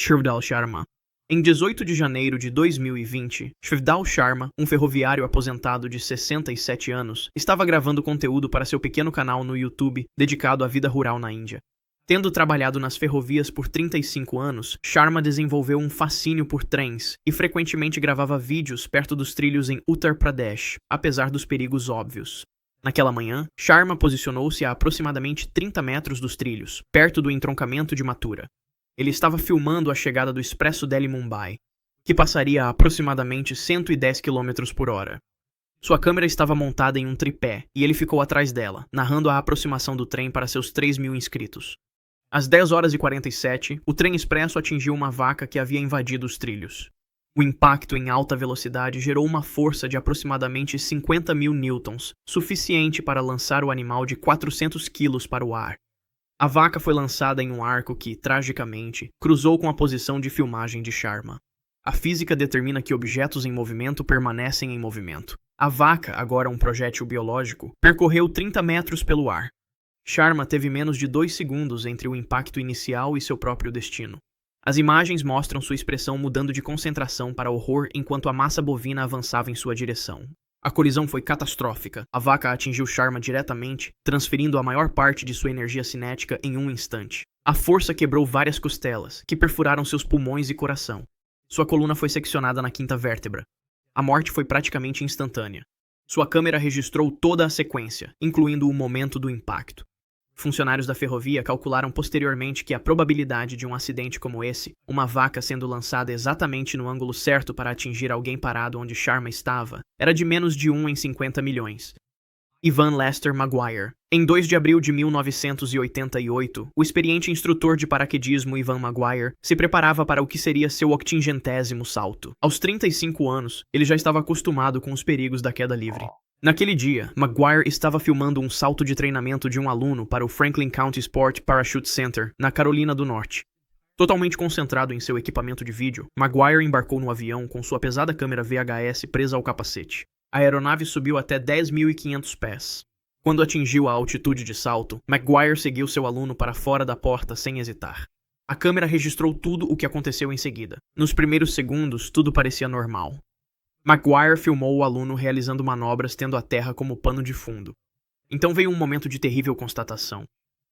Shivdal Sharma. Em 18 de janeiro de 2020, Shivdal Sharma, um ferroviário aposentado de 67 anos, estava gravando conteúdo para seu pequeno canal no YouTube dedicado à vida rural na Índia. Tendo trabalhado nas ferrovias por 35 anos, Sharma desenvolveu um fascínio por trens e frequentemente gravava vídeos perto dos trilhos em Uttar Pradesh, apesar dos perigos óbvios. Naquela manhã, Sharma posicionou-se a aproximadamente 30 metros dos trilhos, perto do entroncamento de Mathura. Ele estava filmando a chegada do Expresso Delhi-Mumbai, que passaria a aproximadamente 110 km por hora. Sua câmera estava montada em um tripé e ele ficou atrás dela, narrando a aproximação do trem para seus 3.000 inscritos. Às 10h47, o trem expresso atingiu uma vaca que havia invadido os trilhos. O impacto em alta velocidade gerou uma força de aproximadamente 50.000 newtons, suficiente para lançar o animal de 400 quilos para o ar. A vaca foi lançada em um arco que, tragicamente, cruzou com a posição de filmagem de Sharma. A física determina que objetos em movimento permanecem em movimento. A vaca, agora um projétil biológico, percorreu 30 metros pelo ar. Sharma teve menos de 2 segundos entre o impacto inicial e seu próprio destino. As imagens mostram sua expressão mudando de concentração para horror enquanto a massa bovina avançava em sua direção. A colisão foi catastrófica. A vaca atingiu Sharma diretamente, transferindo a maior parte de sua energia cinética em um instante. A força quebrou várias costelas, que perfuraram seus pulmões e coração. Sua coluna foi seccionada na quinta vértebra. A morte foi praticamente instantânea. Sua câmera registrou toda a sequência, incluindo o momento do impacto. Funcionários da ferrovia calcularam posteriormente que a probabilidade de um acidente como esse, uma vaca sendo lançada exatamente no ângulo certo para atingir alguém parado onde Sharma estava, era de menos de 1 em 50 milhões. Ivan Lester Maguire. Em 2 de abril de 1988, o experiente instrutor de paraquedismo Ivan Maguire se preparava para o que seria seu 80º salto. Aos 35 anos, ele já estava acostumado com os perigos da queda livre. Naquele dia, Maguire estava filmando um salto de treinamento de um aluno para o Franklin County Sport Parachute Center, na Carolina do Norte. Totalmente concentrado em seu equipamento de vídeo, Maguire embarcou no avião com sua pesada câmera VHS presa ao capacete. A aeronave subiu até 10.500 pés. Quando atingiu a altitude de salto, Maguire seguiu seu aluno para fora da porta sem hesitar. A câmera registrou tudo o que aconteceu em seguida. Nos primeiros segundos, tudo parecia normal. Maguire filmou o aluno realizando manobras tendo a terra como pano de fundo. Então veio um momento de terrível constatação.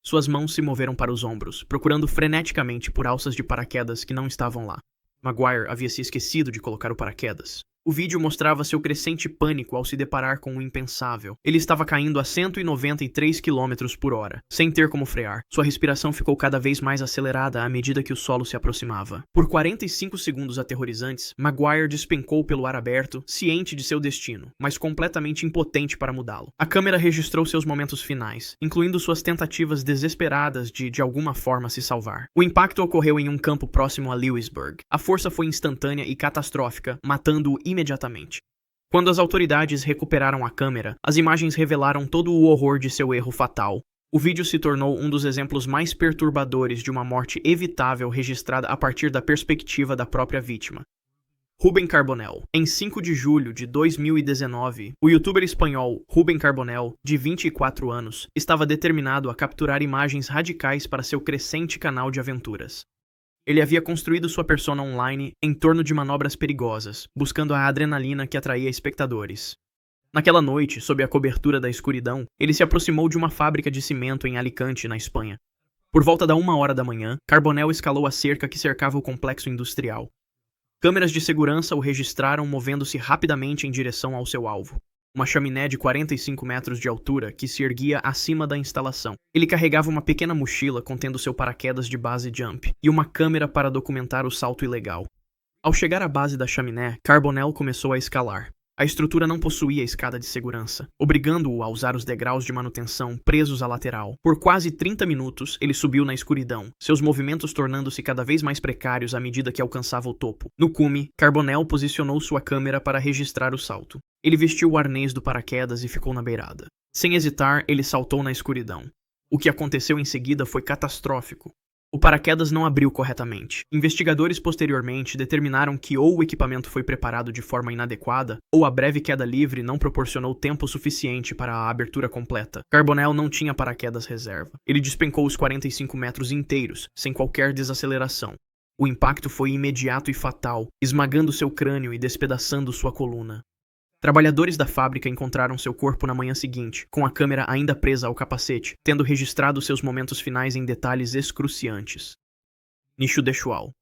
Suas mãos se moveram para os ombros, procurando freneticamente por alças de paraquedas que não estavam lá. Maguire havia se esquecido de colocar o paraquedas. O vídeo mostrava seu crescente pânico ao se deparar com o impensável. Ele estava caindo a 193 km por hora, sem ter como frear. Sua respiração ficou cada vez mais acelerada à medida que o solo se aproximava. Por 45 segundos aterrorizantes, Maguire despencou pelo ar aberto, ciente de seu destino, mas completamente impotente para mudá-lo. A câmera registrou seus momentos finais, incluindo suas tentativas desesperadas de alguma forma, se salvar. O impacto ocorreu em um campo próximo a Lewisburg. A força foi instantânea e catastrófica, matando-o imediatamente. Quando as autoridades recuperaram a câmera, as imagens revelaram todo o horror de seu erro fatal. O vídeo se tornou um dos exemplos mais perturbadores de uma morte evitável registrada a partir da perspectiva da própria vítima. Rubén Carbonell. Em 5 de julho de 2019, o youtuber espanhol Rubén Carbonell, de 24 anos, estava determinado a capturar imagens radicais para seu crescente canal de aventuras. Ele havia construído sua persona online em torno de manobras perigosas, buscando a adrenalina que atraía espectadores. Naquela noite, sob a cobertura da escuridão, ele se aproximou de uma fábrica de cimento em Alicante, na Espanha. Por volta da 1h, Carbonell escalou a cerca que cercava o complexo industrial. Câmeras de segurança o registraram movendo-se rapidamente em direção ao seu alvo. Uma chaminé de 45 metros de altura que se erguia acima da instalação. Ele carregava uma pequena mochila contendo seu paraquedas de base jump e uma câmera para documentar o salto ilegal. Ao chegar à base da chaminé, Carbonell começou a escalar. A estrutura não possuía escada de segurança, obrigando-o a usar os degraus de manutenção presos à lateral. Por quase 30 minutos, ele subiu na escuridão, seus movimentos tornando-se cada vez mais precários à medida que alcançava o topo. No cume, Carbonell posicionou sua câmera para registrar o salto. Ele vestiu o arnês do paraquedas e ficou na beirada. Sem hesitar, ele saltou na escuridão. O que aconteceu em seguida foi catastrófico. O paraquedas não abriu corretamente. Investigadores posteriormente determinaram que ou o equipamento foi preparado de forma inadequada, ou a breve queda livre não proporcionou tempo suficiente para a abertura completa. Carbonell não tinha paraquedas reserva. Ele despencou os 45 metros inteiros, sem qualquer desaceleração. O impacto foi imediato e fatal, esmagando seu crânio e despedaçando sua coluna. Trabalhadores da fábrica encontraram seu corpo na manhã seguinte, com a câmera ainda presa ao capacete, tendo registrado seus momentos finais em detalhes excruciantes. Nishu Deshwal,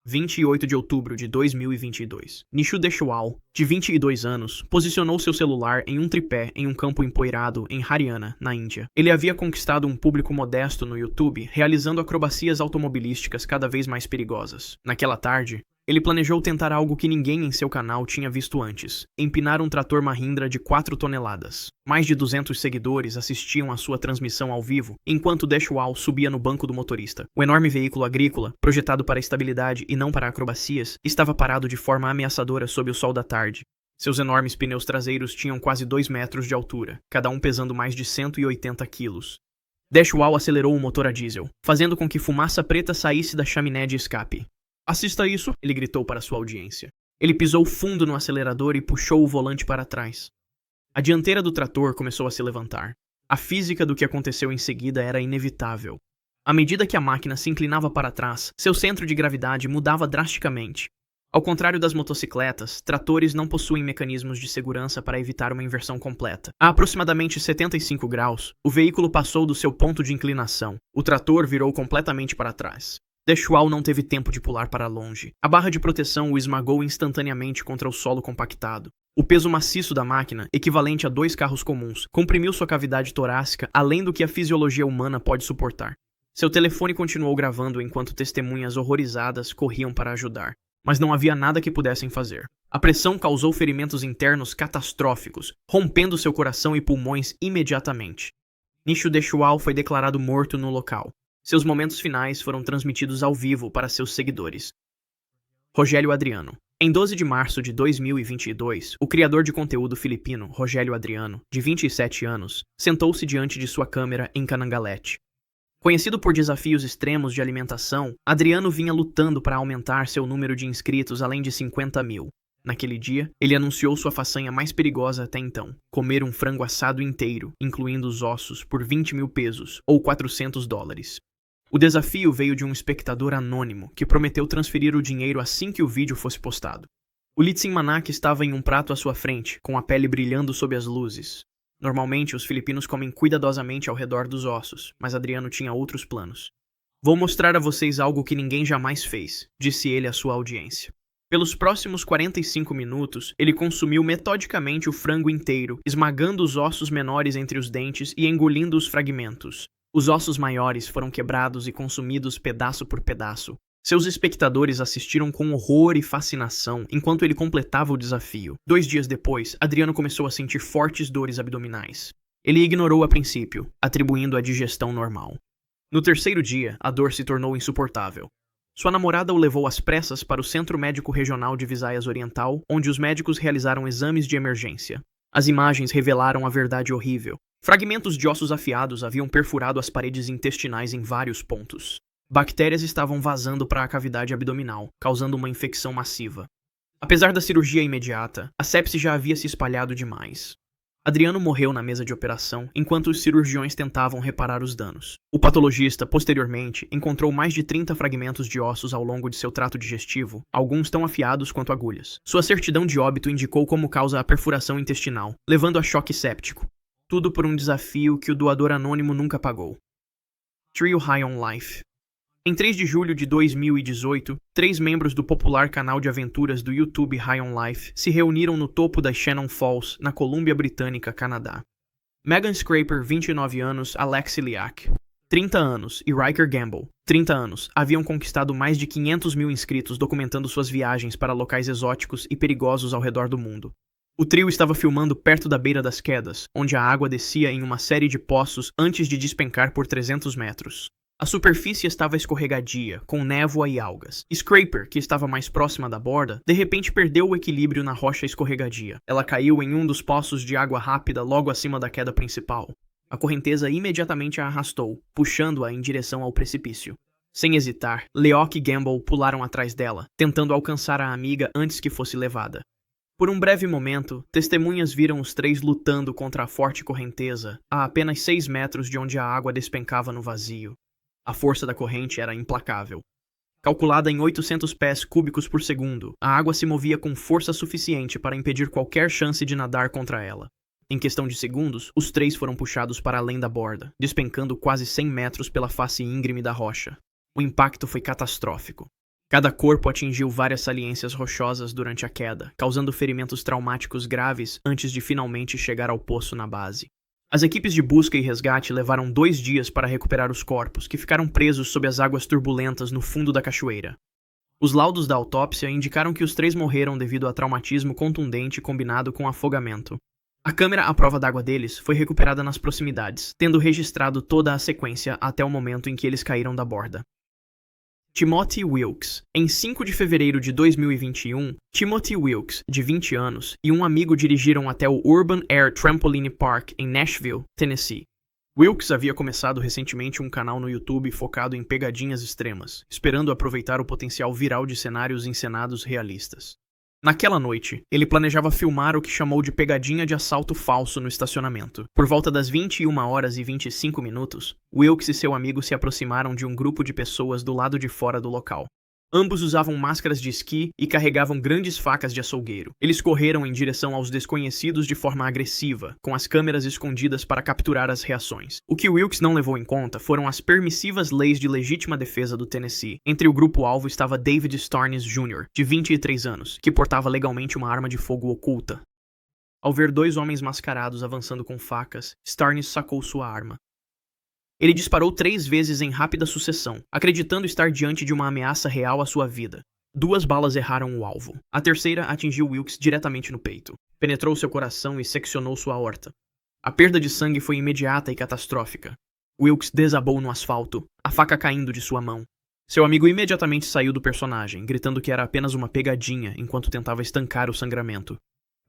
28 de outubro de 2022. Nishu Deshwal, de 22 anos, posicionou seu celular em um tripé em um campo empoeirado em Haryana, na Índia. Ele havia conquistado um público modesto no YouTube, realizando acrobacias automobilísticas cada vez mais perigosas. Naquela tarde, ele planejou tentar algo que ninguém em seu canal tinha visto antes: empinar um trator Mahindra de 4 toneladas. Mais de 200 seguidores assistiam à sua transmissão ao vivo, enquanto Deshwal subia no banco do motorista. O enorme veículo agrícola, projetado para estabilidade e não para acrobacias, estava parado de forma ameaçadora sob o sol da tarde. Seus enormes pneus traseiros tinham quase 2 metros de altura, cada um pesando mais de 180 quilos. Deshwal acelerou o motor a diesel, fazendo com que fumaça preta saísse da chaminé de escape. "Assista isso", ele gritou para sua audiência. Ele pisou fundo no acelerador e puxou o volante para trás. A dianteira do trator começou a se levantar. A física do que aconteceu em seguida era inevitável. À medida que a máquina se inclinava para trás, seu centro de gravidade mudava drasticamente. Ao contrário das motocicletas, tratores não possuem mecanismos de segurança para evitar uma inversão completa. A aproximadamente 75 graus, o veículo passou do seu ponto de inclinação. O trator virou completamente para trás. Deshwal não teve tempo de pular para longe. A barra de proteção o esmagou instantaneamente contra o solo compactado. O peso maciço da máquina, equivalente a 2 carros comuns, comprimiu sua cavidade torácica além do que a fisiologia humana pode suportar. Seu telefone continuou gravando enquanto testemunhas horrorizadas corriam para ajudar. Mas não havia nada que pudessem fazer. A pressão causou ferimentos internos catastróficos, rompendo seu coração e pulmões imediatamente. Nishu Deshwal foi declarado morto no local. Seus momentos finais foram transmitidos ao vivo para seus seguidores. Rogério Adriano. Em 12 de março de 2022, o criador de conteúdo filipino, Rogério Adriano, de 27 anos, sentou-se diante de sua câmera em Canangalete. Conhecido por desafios extremos de alimentação, Adriano vinha lutando para aumentar seu número de inscritos além de 50 mil. Naquele dia, ele anunciou sua façanha mais perigosa até então: comer um frango assado inteiro, incluindo os ossos, por 20 mil pesos, ou $400. O desafio veio de um espectador anônimo, que prometeu transferir o dinheiro assim que o vídeo fosse postado. O Litsin Manak estava em um prato à sua frente, com a pele brilhando sob as luzes. Normalmente, os filipinos comem cuidadosamente ao redor dos ossos, mas Adriano tinha outros planos. "Vou mostrar a vocês algo que ninguém jamais fez", disse ele à sua audiência. Pelos próximos 45 minutos, ele consumiu metodicamente o frango inteiro, esmagando os ossos menores entre os dentes e engolindo os fragmentos. Os ossos maiores foram quebrados e consumidos pedaço por pedaço. Seus espectadores assistiram com horror e fascinação enquanto ele completava o desafio. 2 dias depois, Adriano começou a sentir fortes dores abdominais. Ele ignorou a princípio, atribuindo a digestão normal. No 3º dia, a dor se tornou insuportável. Sua namorada o levou às pressas para o Centro Médico Regional de Visayas Oriental, onde os médicos realizaram exames de emergência. As imagens revelaram a verdade horrível. Fragmentos de ossos afiados haviam perfurado as paredes intestinais em vários pontos. Bactérias estavam vazando para a cavidade abdominal, causando uma infecção massiva. Apesar da cirurgia imediata, a sepse já havia se espalhado demais. Adriano morreu na mesa de operação enquanto os cirurgiões tentavam reparar os danos. O patologista, posteriormente, encontrou mais de 30 fragmentos de ossos ao longo de seu trato digestivo, alguns tão afiados quanto agulhas. Sua certidão de óbito indicou como causa a perfuração intestinal, levando a choque séptico. Tudo por um desafio que o doador anônimo nunca pagou. Trio High on Life. Em 3 de julho de 2018, 3 membros do popular canal de aventuras do YouTube High on Life se reuniram no topo das Shannon Falls, na Colômbia Britânica, Canadá. Megan Scraper, 29 anos, Alex Liak, 30 anos, e Riker Gamble, 30 anos, haviam conquistado mais de 500 mil inscritos documentando suas viagens para locais exóticos e perigosos ao redor do mundo. O trio estava filmando perto da beira das quedas, onde a água descia em uma série de poços antes de despencar por 300 metros. A superfície estava escorregadia, com névoa e algas. Scraper, que estava mais próxima da borda, de repente perdeu o equilíbrio na rocha escorregadia. Ela caiu em um dos poços de água rápida logo acima da queda principal. A correnteza imediatamente a arrastou, puxando-a em direção ao precipício. Sem hesitar, Leok e Gamble pularam atrás dela, tentando alcançar a amiga antes que fosse levada. Por um breve momento, testemunhas viram os 3 lutando contra a forte correnteza, a apenas 6 metros de onde a água despencava no vazio. A força da corrente era implacável. Calculada em 800 pés cúbicos por segundo, a água se movia com força suficiente para impedir qualquer chance de nadar contra ela. Em questão de segundos, os três foram puxados para além da borda, despencando quase 100 metros pela face íngreme da rocha. O impacto foi catastrófico. Cada corpo atingiu várias saliências rochosas durante a queda, causando ferimentos traumáticos graves antes de finalmente chegar ao poço na base. As equipes de busca e resgate levaram 2 dias para recuperar os corpos, que ficaram presos sob as águas turbulentas no fundo da cachoeira. Os laudos da autópsia indicaram que os 3 morreram devido a traumatismo contundente combinado com afogamento. A câmera à prova d'água deles foi recuperada nas proximidades, tendo registrado toda a sequência até o momento em que eles caíram da borda. Timothy Wilkes. Em 5 de fevereiro de 2021, Timothy Wilkes, de 20 anos, e um amigo dirigiram até o Urban Air Trampoline Park em Nashville, Tennessee. Wilkes havia começado recentemente um canal no YouTube focado em pegadinhas extremas, esperando aproveitar o potencial viral de cenários encenados realistas. Naquela noite, ele planejava filmar o que chamou de pegadinha de assalto falso no estacionamento. Por volta das 21h25, Wilkes e seu amigo se aproximaram de um grupo de pessoas do lado de fora do local. Ambos usavam máscaras de esqui e carregavam grandes facas de açougueiro. Eles correram em direção aos desconhecidos de forma agressiva, com as câmeras escondidas para capturar as reações. O que Wilkes não levou em conta foram as permissivas leis de legítima defesa do Tennessee. Entre o grupo-alvo estava David Starnes Jr., de 23 anos, que portava legalmente uma arma de fogo oculta. Ao ver 2 homens mascarados avançando com facas, Starnes sacou sua arma. Ele disparou 3 vezes em rápida sucessão, acreditando estar diante de uma ameaça real à sua vida. 2 balas erraram o alvo. A terceira atingiu Wilkes diretamente no peito. Penetrou seu coração e seccionou sua aorta. A perda de sangue foi imediata e catastrófica. Wilkes desabou no asfalto, a faca caindo de sua mão. Seu amigo imediatamente saiu do personagem, gritando que era apenas uma pegadinha enquanto tentava estancar o sangramento.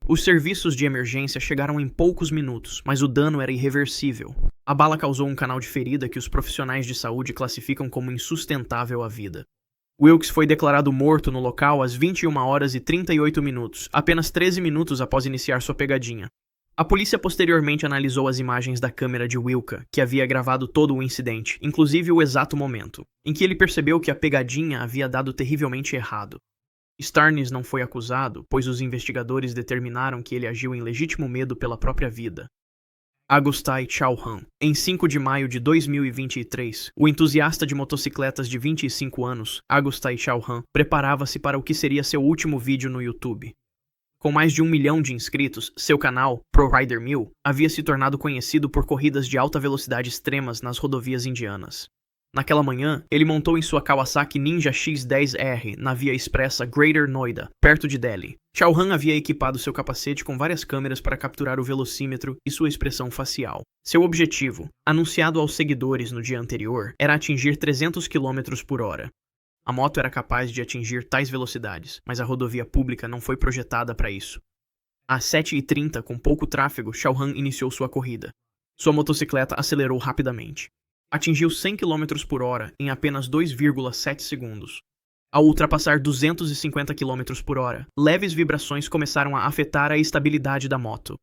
Os serviços de emergência chegaram em poucos minutos, mas o dano era irreversível. A bala causou um canal de ferida que os profissionais de saúde classificam como insustentável à vida. Wilkes foi declarado morto no local às 21h38, apenas 13 minutos após iniciar sua pegadinha. A polícia posteriormente analisou as imagens da câmera de Wilka, que havia gravado todo o incidente, inclusive o exato momento, em que ele percebeu que a pegadinha havia dado terrivelmente errado. Starnes não foi acusado, pois os investigadores determinaram que ele agiu em legítimo medo pela própria vida. Agustai Chauhan. Em 5 de maio de 2023, o entusiasta de motocicletas de 25 anos, Agustai Chauhan, preparava-se para o que seria seu último vídeo no YouTube. Com mais de 1 milhão de inscritos, seu canal, Pro Rider 1000, havia se tornado conhecido por corridas de alta velocidade extremas nas rodovias indianas. Naquela manhã, ele montou em sua Kawasaki Ninja X10R na via expressa Greater Noida, perto de Delhi. Chauhan havia equipado seu capacete com várias câmeras para capturar o velocímetro e sua expressão facial. Seu objetivo, anunciado aos seguidores no dia anterior, era atingir 300 km por hora. A moto era capaz de atingir tais velocidades, mas a rodovia pública não foi projetada para isso. Às 7h30, com pouco tráfego, Chauhan iniciou sua corrida. Sua motocicleta acelerou rapidamente. Atingiu 100 km por hora em apenas 2,7 segundos. Ao ultrapassar 250 km por hora, leves vibrações começaram a afetar a estabilidade da moto.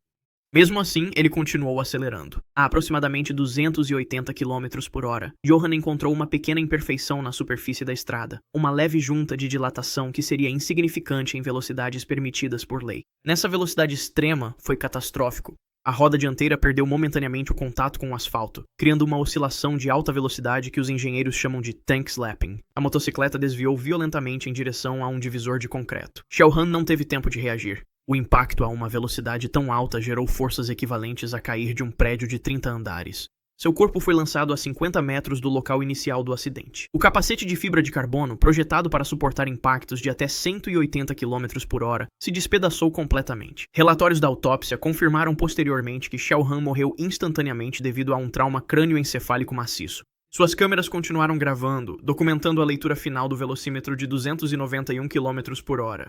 Mesmo assim, ele continuou acelerando. A aproximadamente 280 km por hora, Johan encontrou uma pequena imperfeição na superfície da estrada, uma leve junta de dilatação que seria insignificante em velocidades permitidas por lei. Nessa velocidade extrema, foi catastrófico. A roda dianteira perdeu momentaneamente o contato com o asfalto, criando uma oscilação de alta velocidade que os engenheiros chamam de tank slapping. A motocicleta desviou violentamente em direção a um divisor de concreto. Chauhan não teve tempo de reagir. O impacto a uma velocidade tão alta gerou forças equivalentes a cair de um prédio de 30 andares. Seu corpo foi lançado a 50 metros do local inicial do acidente. O capacete de fibra de carbono, projetado para suportar impactos de até 180 km por hora, se despedaçou completamente. Relatórios da autópsia confirmaram posteriormente que Chauhan morreu instantaneamente devido a um trauma crânioencefálico maciço. Suas câmeras continuaram gravando, documentando a leitura final do velocímetro de 291 km por hora.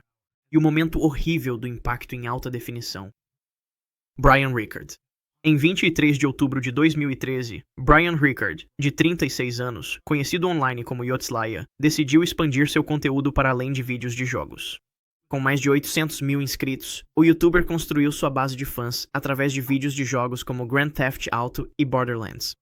E o momento horrível do impacto em alta definição. Brian Rickard. Em 23 de outubro de 2013, Brian Rickard, de 36 anos, conhecido online como Yotslaya, decidiu expandir seu conteúdo para além de vídeos de jogos. Com mais de 800 mil inscritos, o youtuber construiu sua base de fãs através de vídeos de jogos como Grand Theft Auto e Borderlands.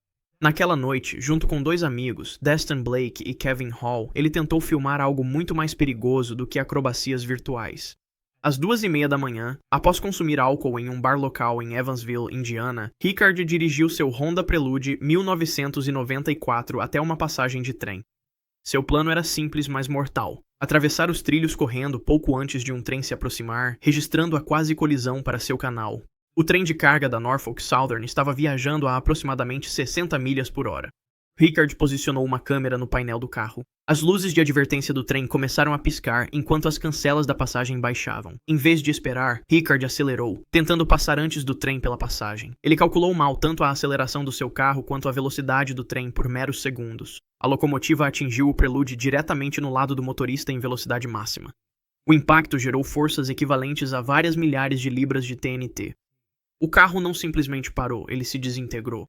Naquela noite, junto com dois amigos, Destin Blake e Kevin Hall, ele tentou filmar algo muito mais perigoso do que acrobacias virtuais. Às 2:30 da manhã, após consumir álcool em um bar local em Evansville, Indiana, Rickard dirigiu seu Honda Prelude 1994 até uma passagem de trem. Seu plano era simples, mas mortal: atravessar os trilhos correndo pouco antes de um trem se aproximar, registrando a quase colisão para seu canal. O trem de carga da Norfolk Southern estava viajando a aproximadamente 60 milhas por hora. Rickard posicionou uma câmera no painel do carro. As luzes de advertência do trem começaram a piscar enquanto as cancelas da passagem baixavam. Em vez de esperar, Rickard acelerou, tentando passar antes do trem pela passagem. Ele calculou mal tanto a aceleração do seu carro quanto a velocidade do trem por meros segundos. A locomotiva atingiu o Prelude diretamente no lado do motorista em velocidade máxima. O impacto gerou forças equivalentes a várias milhares de libras de TNT. O carro não simplesmente parou, ele se desintegrou.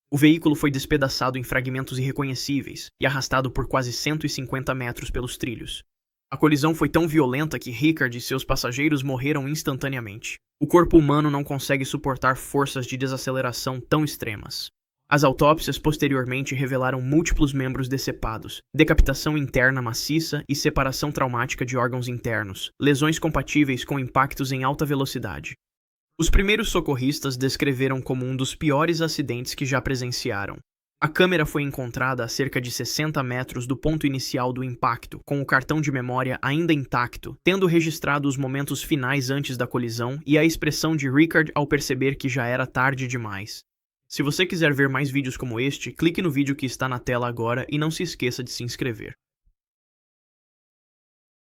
O veículo foi despedaçado em fragmentos irreconhecíveis e arrastado por quase 150 metros pelos trilhos. A colisão foi tão violenta que Rickard e seus passageiros morreram instantaneamente. O corpo humano não consegue suportar forças de desaceleração tão extremas. As autópsias posteriormente revelaram múltiplos membros decepados, decapitação interna maciça e separação traumática de órgãos internos, lesões compatíveis com impactos em alta velocidade. Os primeiros socorristas descreveram como um dos piores acidentes que já presenciaram. A câmera foi encontrada a cerca de 60 metros do ponto inicial do impacto, com o cartão de memória ainda intacto, tendo registrado os momentos finais antes da colisão e a expressão de Rickard ao perceber que já era tarde demais. Se você quiser ver mais vídeos como este, clique no vídeo que está na tela agora e não se esqueça de se inscrever.